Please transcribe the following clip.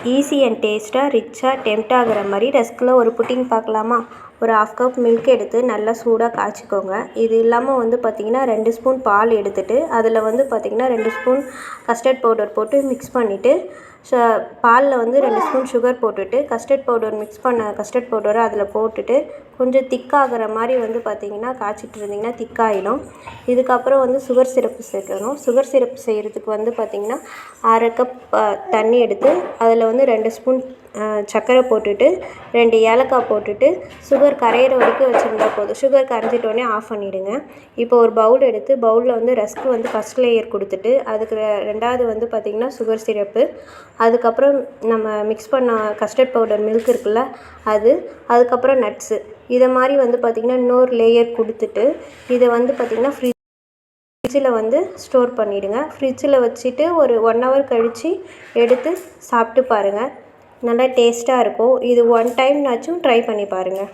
Easy and டேஸ்ட்டாக ரிச்சாக tempt ஆகிற மாதிரி ரஸ்கில் ஒரு புட்டிங் பார்க்கலாமா? ஒரு 1/2 கப் மில்க் எடுத்து நல்லா சூடாக காய்ச்சிக்கோங்க. இது இல்லாமல் வந்து பார்த்திங்கன்னா 2 ஸ்பூன் பால் எடுத்துகிட்டு அதில் வந்து பார்த்திங்கன்னா 2 ஸ்பூன் கஸ்டர்ட் பவுடர் போட்டு மிக்ஸ் பண்ணிவிட்டு பாலில் வந்து 2 ஸ்பூன் சுகர் போட்டுட்டு கஸ்டர்ட் பவுடர் மிக்ஸ் பண்ண கஸ்டர்ட் பவுடரை அதில் போட்டுட்டு கொஞ்சம் திக்காகிற மாதிரி வந்து பார்த்திங்கன்னா காய்ச்சிட்டு இருந்திங்கன்னா திக்காகிடும். இதுக்கப்புறம் வந்து சுகர் சிரப்பு சேர்க்கணும். சுகர் சிரப்பு செய்கிறதுக்கு வந்து பார்த்திங்கன்னா 1/2 கப் தண்ணி எடுத்து அதில் வந்து 2 ஸ்பூன் சர்க்கரை போட்டுட்டு 2 ஏலக்காய் போட்டுட்டு சுகர் கரையிற வரைக்கும் வச்சுருந்தா போதும். சுகர் கரைஞ்சிட்டோடனே ஆஃப் பண்ணிவிடுங்க. இப்போ ஒரு பவுல் எடுத்து பவுலில் வந்து ரஸ்க்கு வந்து ஃபஸ்ட் லேயர் கொடுத்துட்டு அதுக்கு ரெண்டாவது வந்து பார்த்திங்கன்னா சுகர் சிரப்பு, அதுக்கப்புறம் நம்ம மிக்ஸ் பண்ண கஸ்டர்ட் பவுடர் மில்க் இருக்குல்ல அதுக்கப்புறம் நட்ஸு, இதை மாதிரி வந்து பார்த்திங்கன்னா இன்னொரு லேயர் கொடுத்துட்டு இதை வந்து பார்த்திங்கன்னா ஃப்ரிட்ஜில் வந்து ஸ்டோர் பண்ணிவிடுங்க. ஃப்ரிட்ஜில் வச்சுட்டு ஒரு 1 ஹவர் கழித்து எடுத்து சாப்பிட்டு பாருங்கள். நல்லா டேஸ்ட்டாக இருக்கும். இது 1 டைம்னாச்சும் ட்ரை பண்ணி பாருங்கள்.